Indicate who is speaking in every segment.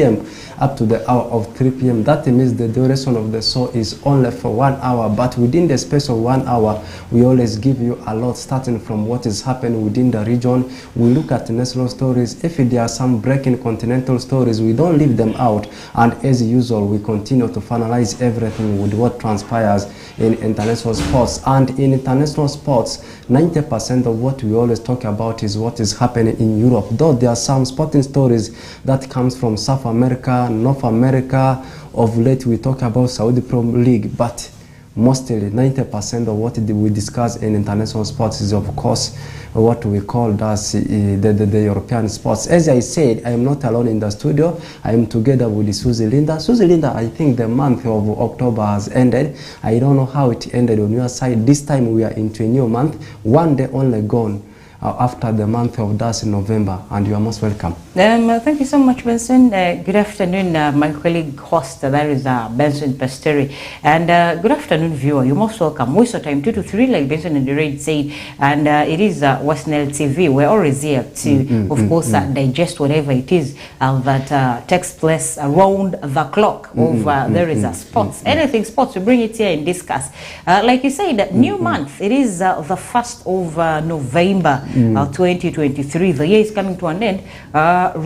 Speaker 1: p.m. up to the hour of 3 p.m. That means the duration of the show is only for 1 hour, but within the space of 1 hour, we always give you a lot, starting from what is happening within the region. We look at national stories. If there are some breaking continental stories, we don't leave them out. And as usual, we continue to finalize everything with what transpires in international sports. And in international sports, 90% of what we always talk about is what is happening in Europe. Though there are some sporting stories that comes from South America, North America. Of late, we talk about Saudi Pro League, but mostly 90% of what we discuss in international sports is, of course, what we call the European sports. As I said, I am not alone in the studio. I am together with Susie Linda. Susie Linda, I think the month of October has ended. I don't know how it ended on your side. This time we are into a new month. One day only gone after the month of Das in November, and you are most welcome.
Speaker 2: Thank you so much, Benson. Good afternoon, my colleague host, that is Benson Pasteri. And good afternoon, viewer. You're most welcome. Most of the time, 2 to 3, like Benson and the Red said. And it is Westnell TV. We're always here to, of course, digest whatever it is that takes place around the clock. There is sports. Anything sports, we bring it here and discuss. Like you said, new month. It is the 1st of November. 2023. The year is coming to an end.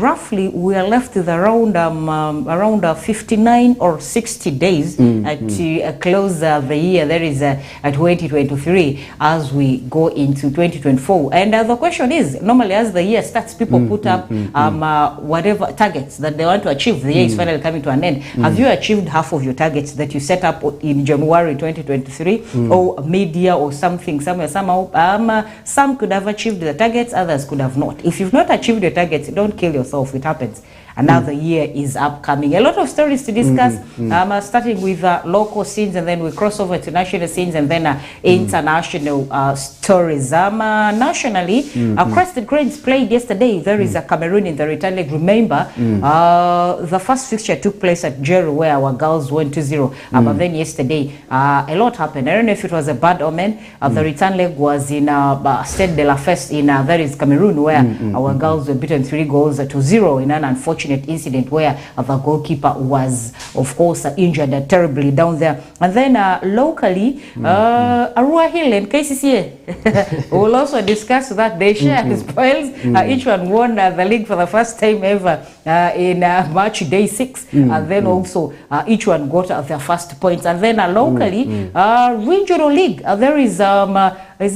Speaker 2: Roughly, we are left with around 59 or 60 days to close the year. There is 2023 as we go into 2024. And the question is, normally as the year starts, people put up whatever targets that they want to achieve. The year is finally coming to an end. Have you achieved half of your targets that you set up in January 2023 or mid-year or something, somewhere, somehow? Some could have achieved the targets, others could have not. If you've not achieved your targets, don't kill yourself. It happens. Another year is upcoming. A lot of stories to discuss, starting with local scenes, and then we cross over to national scenes, and then international stories. Nationally, Crested Cranes played yesterday. There is a Cameroon in the return leg. Remember, the first fixture took place at Jeru, where our girls went 2-0. But then yesterday, a lot happened. I don't know if it was a bad omen. The return leg was in Stade de la Feste in that is Cameroon, where our girls were beaten 3-0 in an unfortunate incident where the goalkeeper was, of course, injured terribly down there. And then locally, Arua Hill and KCCA will also discuss that they share spoils. Each one won the league for the first time ever in March day 6. And then also each one got their first points. And then locally, regional league, there is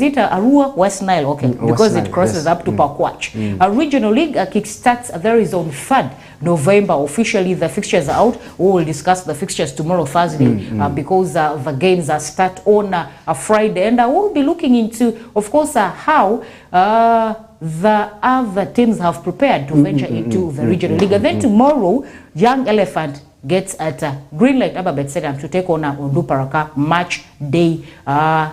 Speaker 2: it Arua West Nile? Okay, because it crosses up to Pakwach. A regional league kickstarts. There is on 3rd November. Officially, the fixtures are out. We will discuss the fixtures tomorrow, Thursday, because the games start on a Friday. And I will be looking into, of course, how the other teams have prepared to venture into the regional league. And then tomorrow, Young Elephant gets at Green Light Ababet Stadium to take on Undu Paraka match day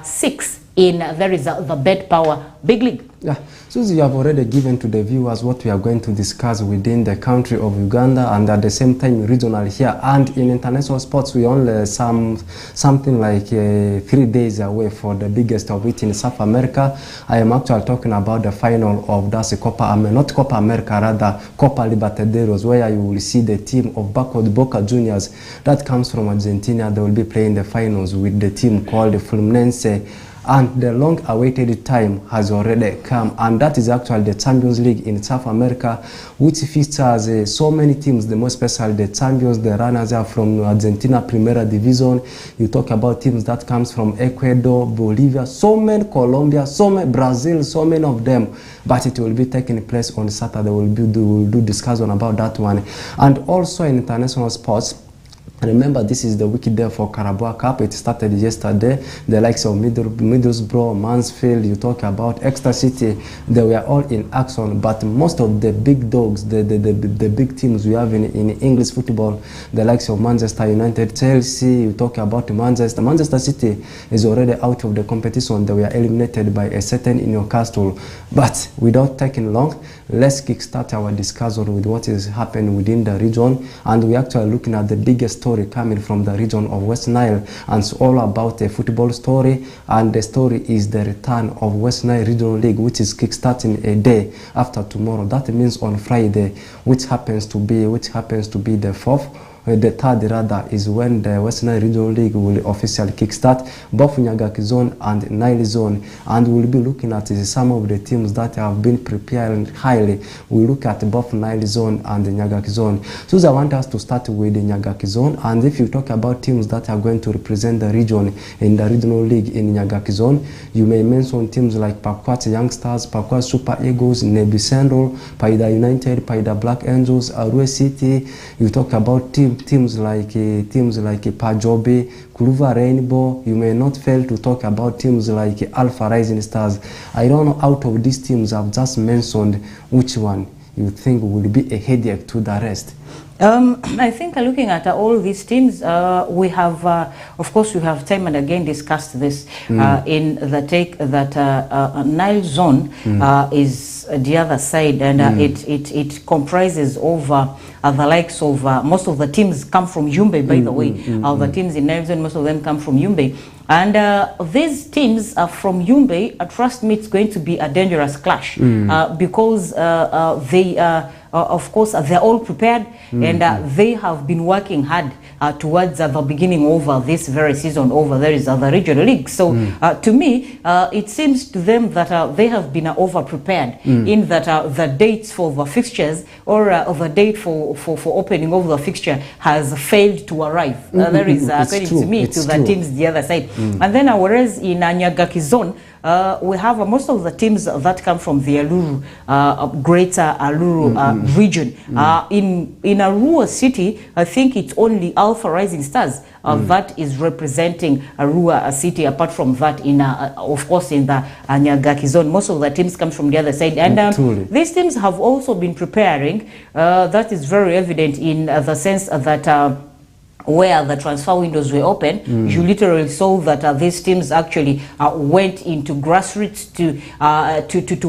Speaker 2: 6 in there is the Bet Power Big League.
Speaker 1: Yeah, Susie, you have already given to the viewers what we are going to discuss within the country of Uganda, and at the same time regional here. And in international sports, we only something like 3 days away for the biggest of it in South America. I am actually talking about the final of that's Copa America, rather Copa Libertadores, where you will see the team of Boca Juniors that comes from Argentina. They will be playing the finals with the team called Fluminense. And the long-awaited time has already come, and that is actually the Champions League in South America, which features so many teams, the most especially the champions, the runners are from Argentina Primera Division. You talk about teams that comes from Ecuador, Bolivia, so many, Colombia, so many, Brazil, so many of them. But it will be taking place on Saturday. We'll do discussion about that one. And also in international sports, remember, this is the wicked day for Carabao Cup. It started yesterday. The likes of Middlesbrough, Mansfield, you talk about Exeter City, they were all in action. But most of the big dogs, the big teams we have in English football, the likes of Manchester United, Chelsea, you talk about Manchester City is already out of the competition. They were eliminated by a certain Newcastle. But without taking long, let's kickstart our discussion with what is happening within the region. And we're actually looking at the biggest story coming from the region of West Nile, and it's all about a football story, and the story is the return of West Nile Regional League, which is kickstarting a day after tomorrow. That means on Friday, which happens to be the 4th. The third rather is when the West Nile Regional League will officially kickstart, both Nyagaki Zone and Nile Zone, and we'll be looking at some of the teams that have been preparing highly. We'll look at both Nile Zone and the Nyagaki Zone. So I want us to start with the Nyagaki Zone, and if you talk about teams that are going to represent the region in the Regional League in Nyagaki Zone, you may mention teams like Pakwat Youngsters, Pakwat Super Eagles, Nebi Central, Paida United, Paida Black Angels, Arue City. You talk about teams like Pajobe, Kuruva Rainbow. You may not fail to talk about teams like Alpha Rising Stars. I don't know, out of these teams I've just mentioned, which one you think will be a headache to the rest?
Speaker 2: I think looking at all these teams, we have, of course, we have time and again discussed this in the take that Nile Zone is the other side, and it comprises of the likes of most of the teams come from Yumbe, by the way. The teams in Nile Zone, most of them come from Yumbe. And these teams are from Yumbe. Trust me, it's going to be a dangerous clash because they of course, they're all prepared and they have been working hard towards the beginning of this very season over there is the regional league. So to me, it seems to them that they have been over prepared in that the dates for the fixtures or the date for opening of the fixture has failed to arrive. That is according to me, to the teams the other side. And then whereas in Nyagaki Zone, we have most of the teams that come from the Aluru, greater Aluru region. In Arua City, I think it's only Alpha Rising Stars that is representing Arua City. Apart from that, in of course, in the Nyagaki Zone, most of the teams come from the other side. And these teams have also been preparing. That is very evident in the sense that where the transfer windows were open, you literally saw that these teams actually went into grassroots to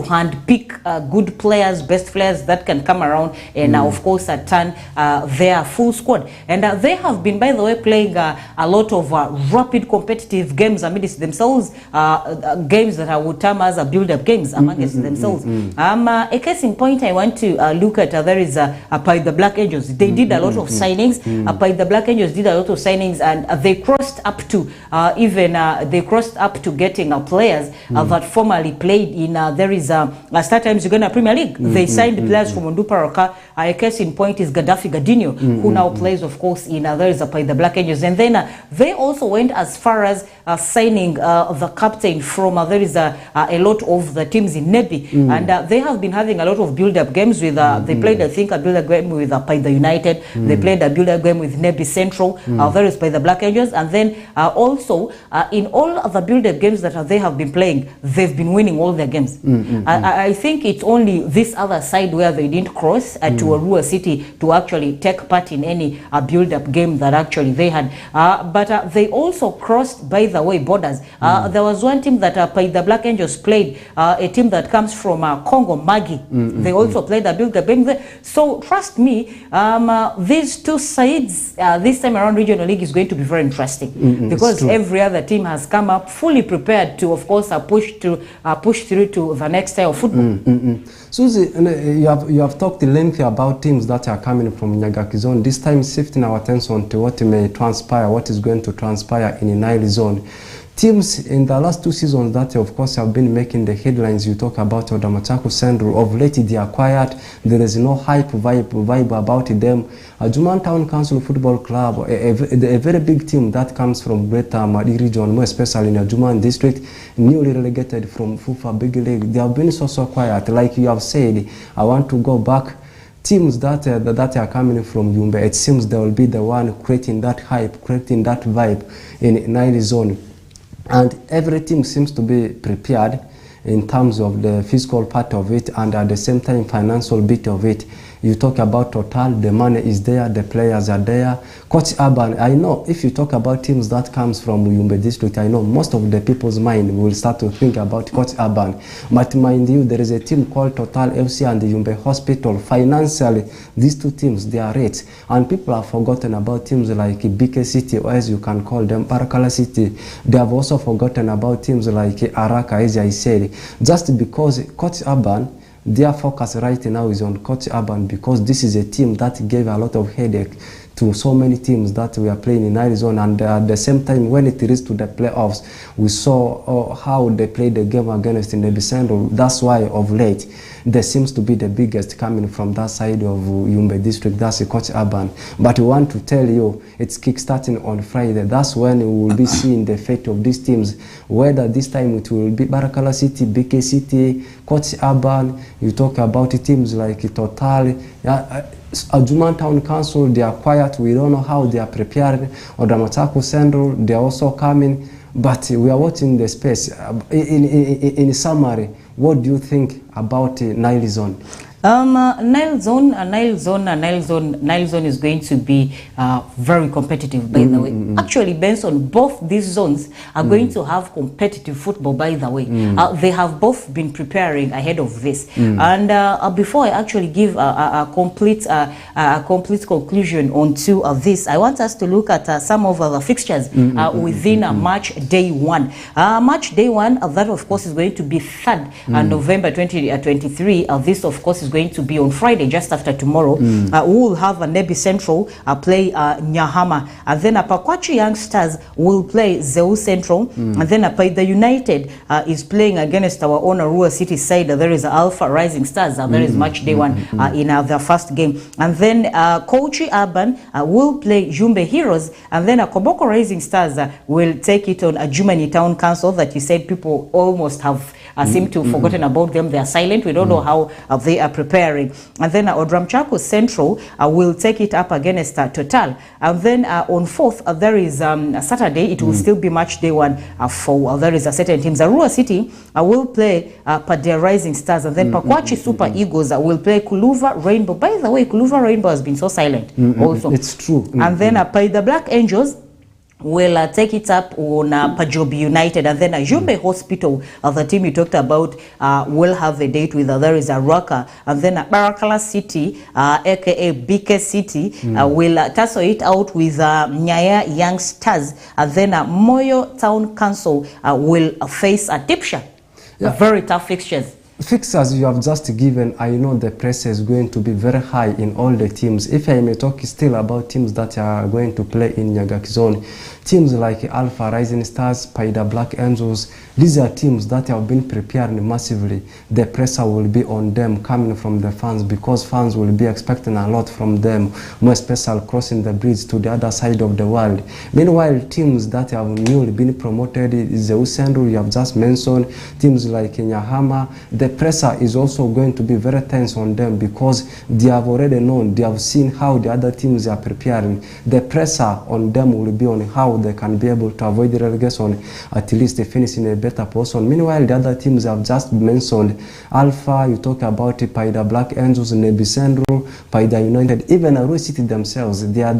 Speaker 2: handpick good players, best players that can come around and of course turn their full squad. And they have been, by the way, playing a lot of rapid competitive games amidst themselves, games that I would term as build-up games amongst themselves. A case in point I want to look at, there is by the Black Angels. They did a lot of signings. By the Black Angels did a lot of signings, and they crossed up to getting players that formerly played in there is Star Times Uganda Premier League. They signed players from Onduparaka. A case in point is Gaddafi Gadinho, who now plays, of course, in there is by the Black Angels. And then they also went as far as signing the captain from there is a lot of the teams in Nebi, and they have been having a lot of build-up games with they played, I think, a build-up game with Paida United. They played a build-up game with Nebi Central. There is by the Black Angels, and then also in all of the build-up games that they have been playing, they've been winning all their games. I think it's only this other side where they didn't cross to Arua City to actually take part in any build-up game that actually they had. But they also crossed, by the way, borders. There was one team that by the Black Angels played, a team that comes from Congo, Magi. They also played a build-up game there. So trust me, these two sides, this time around regional league is going to be very interesting because every other team has come up fully prepared to, of course, push through to the next style of football.
Speaker 1: Susie, you have talked lengthy about teams that are coming from Nyagaki Zone. This time shifting our attention to what may transpire, what is going to transpire in the Nile Zone. Teams in the last two seasons that, of course, have been making the headlines. You talk about Odamachako Central. Of late, they are quiet. There is no hype vibe about them. Juman Town Council Football Club, a very big team that comes from Greater Madi region, more especially in the Juman district, newly relegated from FUFA Big League. They have been so quiet. Like you have said, I want to go back. Teams that are coming from Yumbe, it seems they will be the one creating that hype, creating that vibe in Nile Zone. And every team seems to be prepared in terms of the physical part of it and at the same time financial bit of it. You talk about Total, the money is there, the players are there. Coach Urban, I know if you talk about teams that comes from Uyumbe district, I know most of the people's mind will start to think about Coach Urban. But mind you, there is a team called Total FC and the Uyumbe Hospital. Financially, these two teams, they are rich. And people have forgotten about teams like BK City, or as you can call them, Barakala City. They have also forgotten about teams like Araka, as I said. Just because Coach Urban, their focus right now is on Coach Urban, because this is a team that gave a lot of headache to so many teams that we are playing in Arizona, and at the same time when it reached to the playoffs, we saw how they played the game against Nebi Central. That's why of late there seems to be the biggest coming from that side of Uyumbe district, that's Coach Urban. But we want to tell you, it's kick-starting on Friday. That's when we will be seeing the fate of these teams, whether this time it will be Barakala City, BK City, Coach Urban. You talk about teams like Total, Adjuman Town Council, they are quiet. We don't know how they are prepared. Odamatako Central, they are also coming. But we are watching the space. In summary, what do you think about Nile Zone?
Speaker 2: Nile Zone is going to be very competitive, by the way. Actually, Benson, both these zones are going to have competitive football, by the way. They have both been preparing ahead of this. And before I actually give a complete conclusion onto this, I want us to look at some of the fixtures within match day one. Match day one, that of course is going to be 3rd November 2023. This of course is going to be on Friday, just after tomorrow. We will have a Nebi Central play Nyahama, and then Pakwachii Young Stars will play Zeu Central, and then Paida United is playing against our own Arua City side. There is Alpha Rising Stars. There is match day one in their first game, and then Kochi Urban will play Jumbe Heroes, and then Koboko Rising Stars will take it on Adjumani Town Council, that you said people almost have seem to have forgotten about them. They are silent. We don't know how they are preparing. And then Odramchako Central will take it up against Total. And then on 4th, there is Saturday. It will still be match day one for there is a certain teams. Arua City will play Padea Rising Stars. And then Pakwachii Super Eagles will play Kuluva Rainbow. By the way, Kuluva Rainbow has been so silent also.
Speaker 1: It's true.
Speaker 2: And then Paida Black Angels will take it up on Pajobi United, and then Jumbe Hospital, the team you talked about, will have a date with there is a Raka, and then Barakala City, aka BK City, will tussle it out with Nyaya Young Stars, and then Moyo Town Council will face a Tipsha. Very tough fixtures.
Speaker 1: Fixtures you have just given, I know the pressure is going to be very high in all the teams. If I may talk still about teams that are going to play in Nyagaki Zone, teams like Alpha Rising Stars, Paida Black Angels, these are teams that have been preparing massively. The pressure will be on them coming from the fans, because fans will be expecting a lot from them, more especially crossing the bridge to the other side of the world. Meanwhile, teams that have newly been promoted, Zeu Central, you have just mentioned, teams like Nyahama, the pressure is also going to be very tense on them, because they have already known, they have seen how the other teams are preparing. The pressure on them will be on how they can be able to avoid the relegation, at least they finish in a better position. Meanwhile, the other teams have just mentioned, Alpha, you talk about Paida Black Angels, Nebi Central, Paida United, even Arua City themselves, they are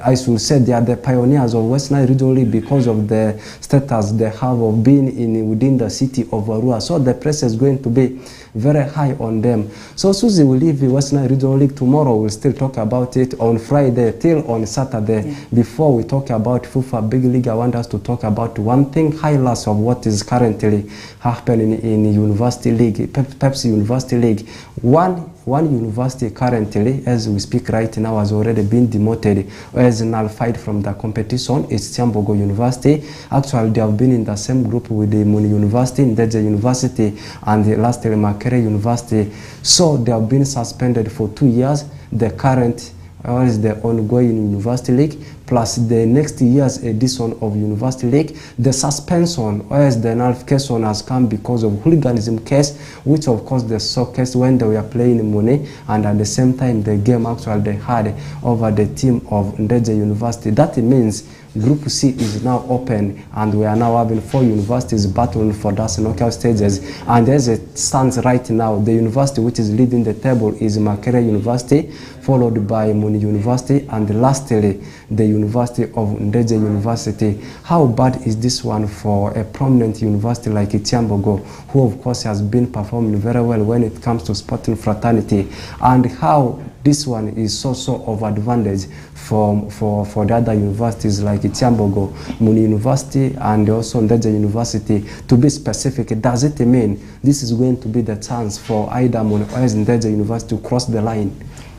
Speaker 1: I should say, they are the pioneers of West Nile Regional League, because of the status they have of being within the city of Arua. So the pressure is going to be very high on them. So Susie will leave the West Nile Regional League tomorrow. We'll still talk about it on Friday till on Saturday. Before we talk about FUFA Big League, I want us to talk about one thing, highlights of what is currently happening in University League, Pepsi University League. One university currently, as we speak right now, has already been demoted, or has nullified from the competition. It's Tiambogo University. Actually, they have been in the same group with the Muni University, Ndeje University, and the lastly Makere University. So they have been suspended for 2 years. The current, or is the ongoing University League, plus the next year's edition of University League. The suspension, or as the nullification, has come because of hooliganism case, which of course the soccer when they were playing Mune, and at the same time the game actually they had over the team of Ndejje University. That means Group C is now open, and we are now having 4 universities battling for that knockout stages. And as it stands right now, the university which is leading the table is Makerere University, followed by Muni University, and lastly the University of Ndejje University. How bad is this one for a prominent university like Kyambogo, who of course has been performing very well when it comes to sporting fraternity, and how this one is so of advantage for the other universities like Kyambogo, Muni University, and also Ndejje University. To be specific, does it mean this is going to be the chance for either Muni or Ndejje University to cross the line?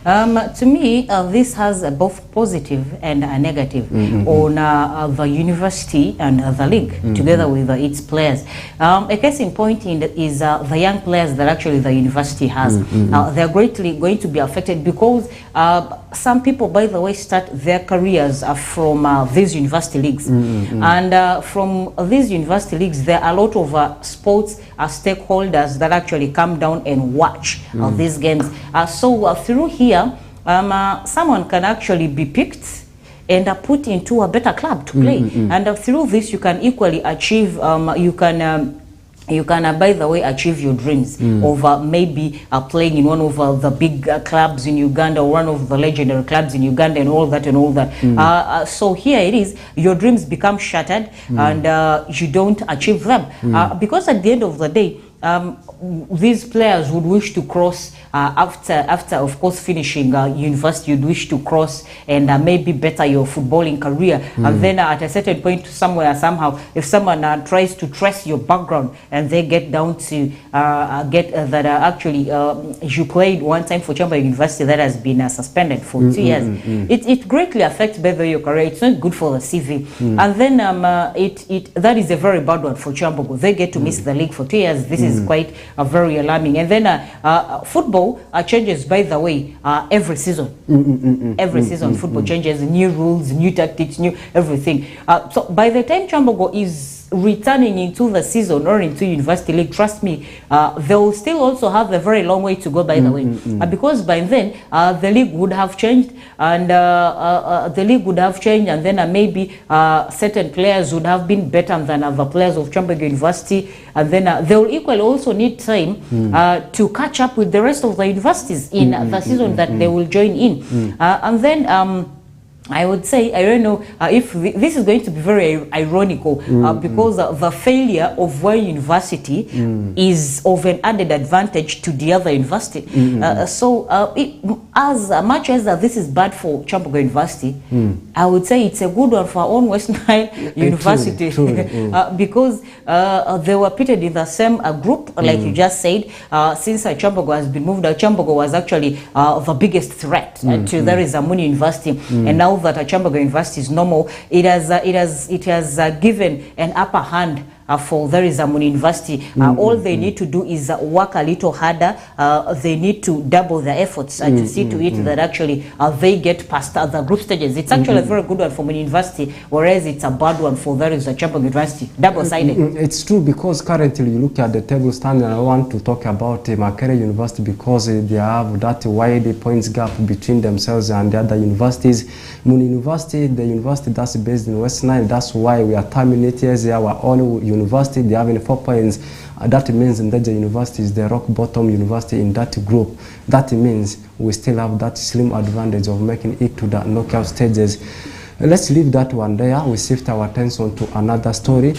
Speaker 2: To me, this has both positive and a negative on the university and the league, together with its players. A case in point is the young players that actually the university has. They're greatly going to be affected because some people, by the way, start their careers from these university leagues. And from these university leagues, there are a lot of sports stakeholders that actually come down and watch these games. So through here, someone can actually be picked and put into a better club to play. And through this, you can equally achieve, you can, by the way, achieve your dreams of maybe playing in one of the big clubs in Uganda, or one of the legendary clubs in Uganda, and all that. So here it is, your dreams become shattered, and you don't achieve them. Because at the end of the day, these players would wish to cross after of course finishing university. You'd wish to cross and maybe better your footballing career, and then at a certain point, somewhere, somehow, if someone tries to trace your background and they get down to get that actually you played one time for Kyambogo University that has been suspended for 2 years, it greatly affects better your career. It's not good for the CV, and then that is a very bad one for Kyambogo. They get to miss the league for 2 years. This is quite very alarming. And then football changes, by the way, every season. Every season football changes, new rules, new tactics, new everything. So by the time Kyambogo is returning into the season or into University League, trust me, they will still also have a very long way to go, by the way, because by then the league would have changed, and then maybe certain players would have been better than other players of Kyambogo University, and then they will equally also need time to catch up with the rest of the universities in the season that they will join in, and then I would say, I don't know if this is going to be very ironical, because the failure of one university is of an added advantage to the other university. So as much as this is bad for Kyambogo University, I would say it's a good one for our own West Nile University, because they were pitted in the same group, like you just said. Since Kyambogo has been moved, Kyambogo was actually the biggest threat to there is Muni University, and now that Kyambogo University is normal, it has given an upper hand for there is Muni University. All they need to do is work a little harder. They need to double their efforts to see to it that actually they get past the group stages. It's actually a very good one for Muni University, whereas it's a bad one for there is Kyambogo University. Double-sided.
Speaker 1: It's true, because currently you look at the table stand, and I want to talk about Makerere University, because they have that wide points gap between themselves and the other universities. Muni University, the university that's based in West Nile, that's why we are terminated our own university. They have 4 points. That means Ndejje University is the rock bottom university in that group. That means we still have that slim advantage of making it to the knockout stages. Let's leave that one there. We shift our attention to another story.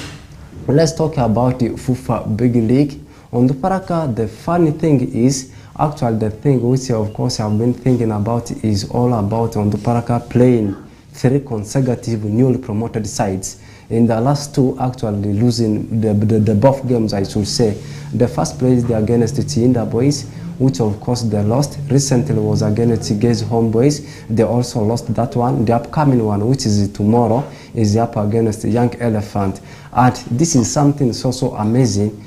Speaker 1: Let's talk about the FUFA Big League. On the Paraka, the funny thing is, actually the thing which of course I've been thinking about is all about on the Paraka playing 3 consecutive newly promoted sides. In the last 2, actually losing the both games, I should say. The first place they against the Tiinda Boys, which of course they lost. Recently was against Gage Homeboys. They also lost that one. The upcoming one, which is tomorrow, is up against Young Elephant. And this is something so amazing.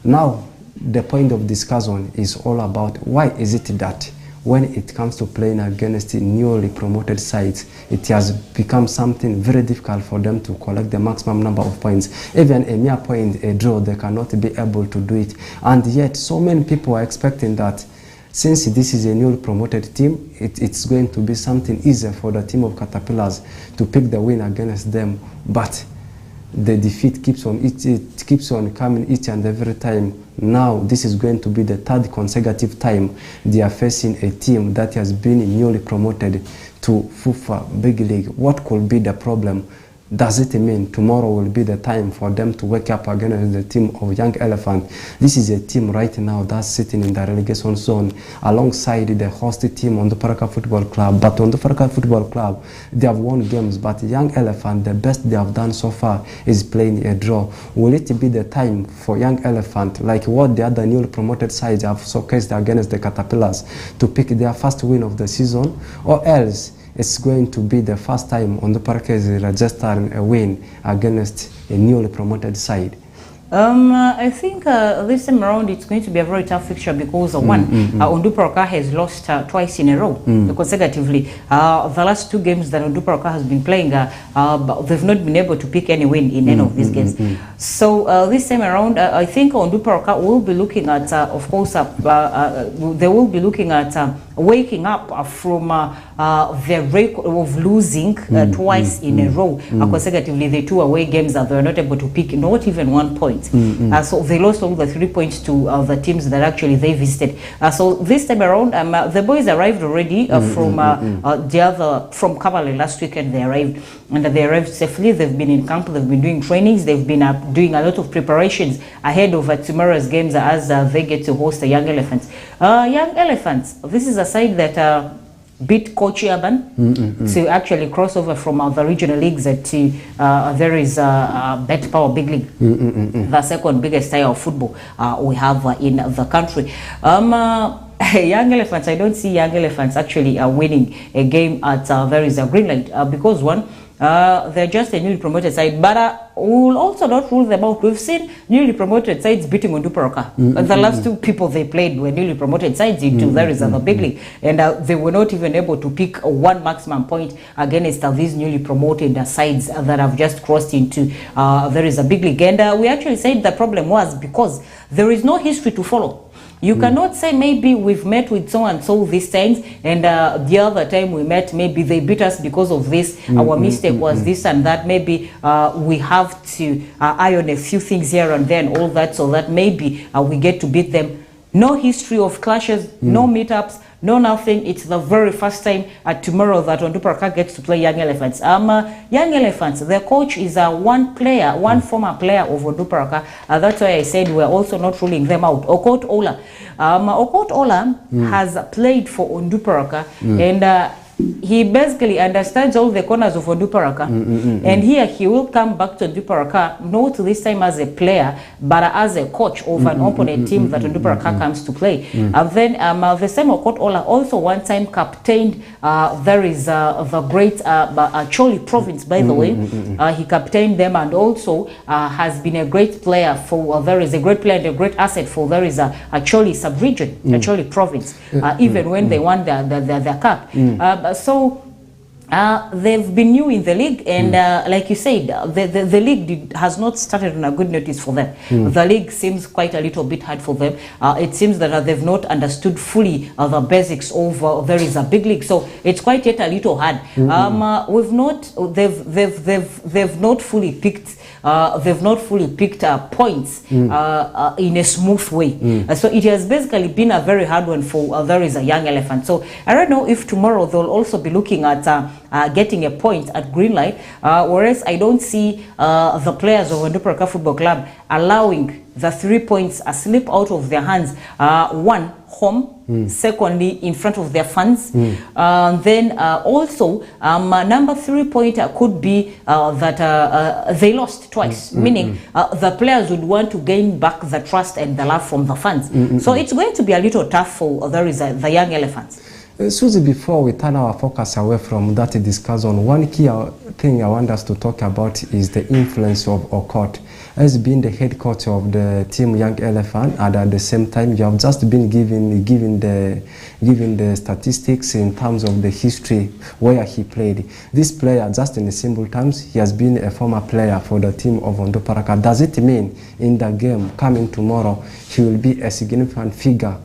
Speaker 1: Now, the point of discussion is all about why is it that when it comes to playing against newly promoted sides, it has become something very difficult for them to collect the maximum number of points. Even a mere point, a draw, they cannot be able to do it. And yet, so many people are expecting that since this is a newly promoted team, it's going to be something easier for the team of Caterpillars to pick the win against them. But the defeat keeps on, it keeps on coming each and every time. Now this is going to be the third consecutive time they are facing a team that has been newly promoted to FUFA Big League. What could be the problem? Does it mean tomorrow will be the time for them to wake up against the team of Young Elephant? This is a team right now that's sitting in the relegation zone alongside the host team Onduparaka Football Club. But Onduparaka Football Club, they have won games, but Young Elephant, the best they have done so far is playing a draw. Will it be the time for Young Elephant, like what the other newly promoted sides have showcased against the Caterpillars, to pick their first win of the season? Or else it's going to be the first time Onduparaka is registering a win against a newly promoted side?
Speaker 2: I think this time around it's going to be a very tough fixture because Onduparaka has lost twice in a row consecutively. The last two games that Onduparaka has been playing, they've not been able to pick any win in any of these games. So this time around, I think Onduparaka will be looking at, of course, they will be looking at waking up from their record of losing twice in a row consecutively. The two away games that they were not able to pick not even 1 point. So they lost all the 3 points to the teams that actually they visited. So this time around, the boys arrived already from from Kabale last weekend. They arrived, and they arrived safely. They've been in camp. They've been doing trainings. They've been doing a lot of preparations ahead of tomorrow's games as they get to host the Young Elephants. Young Elephants, this is a side that beat Kochi Urban to actually cross over from the regional leagues to there is Bet Power Big League, the second biggest style of football we have in the country. Young Elephants, I don't see Young Elephants actually winning a game at there is a green light because one, they're just a newly promoted side, but we'll also not rule them out. We've seen newly promoted sides beating Onduparaka. The last two people they played were newly promoted sides into there is the big league, and they were not even able to pick one maximum point against these newly promoted sides that have just crossed into there is a big league. And we actually said the problem was because there is no history to follow. You cannot say maybe we've met with so and so these times, and the other time we met, maybe they beat us because of this. Our mistake was this and that. Maybe we have to iron a few things here and there and all that, so that maybe we get to beat them. No history of clashes, no meetups, no nothing. It's the very first time tomorrow that Onduparaka gets to play Young Elephants. Young Elephants, their coach is one former player of Onduparaka. That's why I said we're also not ruling them out. Okot Ola. Okot Ola has played for Onduparaka, and he basically understands all the corners of Onduparaka, and here he will come back to Onduparaka, not this time as a player, but as a coach of an opponent team that Onduparaka comes to play. And then the same Okot Ola also one time captained there is the great Acholi province, by the way. He captained them, and also has been a great player for there is a great player and a great asset for there is a Acholi sub-region, Acholi province, even when they won their cup. So they've been new in the league, and like you said, the league has not started on a good notice for them. The league seems quite a little bit hard for them. It seems that they've not understood fully the basics of there is a big league, so it's quite yet a little hard. They've not fully picked. They've not fully picked points in a smooth way. So it has basically been a very hard one for there is a Young Elephant. So I don't know if tomorrow they'll also be looking at getting a point at green light, whereas I don't see the players of Onduparaka Football Club allowing the 3 points slip out of their hands. One, home, secondly in front of their fans, then also number 3 point could be that they lost twice, meaning the players would want to gain back the trust and the love from the fans. So it's going to be a little tough for there is the Young Elephants.
Speaker 1: Susie, before we turn our focus away from that discussion, one key thing I want us to talk about is the influence of Okot. as being the head coach of the team Young Elephant, and at the same time you have just been given the statistics in terms of the history where he played. This player, just in simple terms, he has been a former player for the team of Onduparaka. Does it mean in the game coming tomorrow he will be a significant figure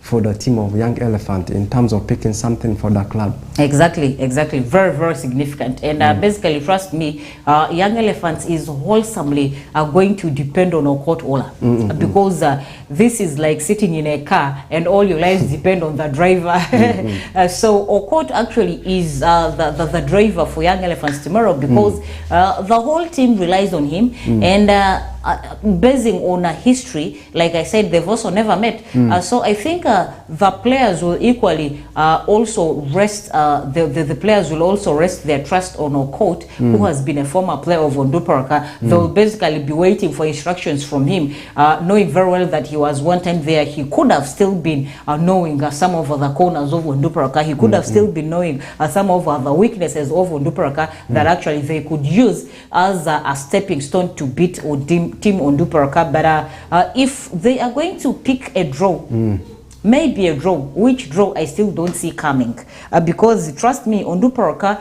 Speaker 1: for the team of Young Elephant in terms of picking something for the club?
Speaker 2: Exactly. Very, very significant. And basically, trust me, Young Elephants is wholesomely going to depend on Okot Ola. Because this is like sitting in a car and all your lives depend on the driver. So Okot actually is the driver for Young Elephants tomorrow, because the whole team relies on him. And basing on a history, like I said, they've also never met. So I think the players will equally also rest, the players will also rest their trust on Okot, who has been a former player of Onduparaka. They'll basically be waiting for instructions from him, knowing very well that he was one time there. He could have still been knowing some of the corners of Onduparaka. He could have still been knowing some of the weaknesses of Onduparaka that actually they could use as a stepping stone to beat Team Onduparaka. But if they are going to pick a draw, maybe a draw, which draw I still don't see coming, because trust me, Onduparaka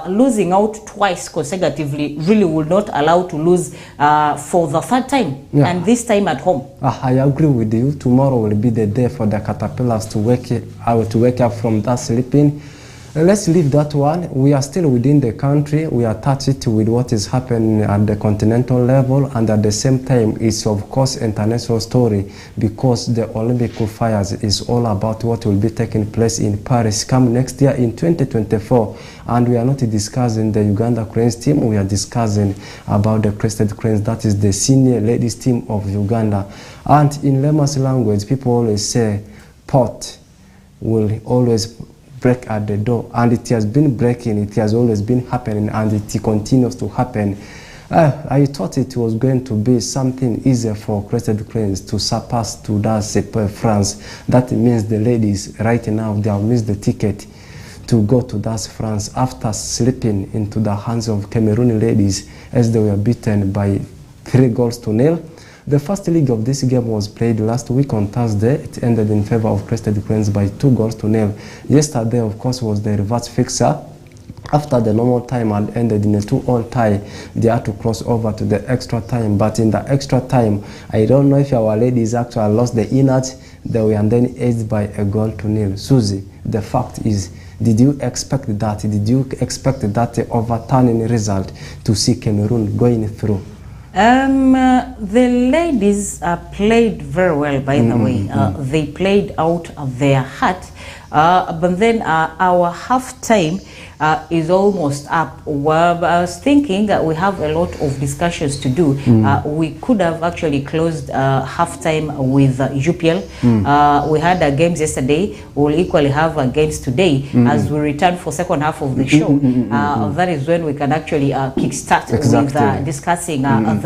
Speaker 2: losing out twice consecutively really will not allow to lose for the third time, and this time at home.
Speaker 1: I agree with you. Tomorrow will be the day for the Caterpillars to wake up from that sleeping. Let's leave that one. We are still within the country. We are touched with what is happening at the continental level, and at the same time it's of course international story, because the Olympic qualifiers is all about what will be taking place in Paris come next year in 2024. And we are not discussing the Uganda Cranes team, we are discussing about the Crested Cranes, that is the senior ladies team of Uganda. And in layman's language, people always say pot will always break at the door, and it has been breaking, it has always been happening, and it continues to happen. I thought it was going to be something easier for Crested Cranes to surpass to that France. That means the ladies right now, they have missed the ticket to go to that France after slipping into the hands of Cameroon ladies as they were beaten by 3-0. The first leg of this game was played last week on Thursday. It ended in favor of Crested Cranes by 2-0. Yesterday, of course, was the reverse fixer. After the normal time had ended in a 2-2 tie, they had to cross over to the extra time. But in the extra time, I don't know if our ladies actually lost the innards. They were then edged by 1-0. Susie, the fact is, did you expect that? Did you expect that overturning result to see Cameroon going through?
Speaker 2: The ladies played very well, by the way. They played out of their heart. But then our half time is almost up. Well, I was thinking that we have a lot of discussions to do. We could have actually closed halftime with UPL. We had games yesterday. We'll equally have games today as we return for second half of the show. That is when we can actually kickstart with discussing the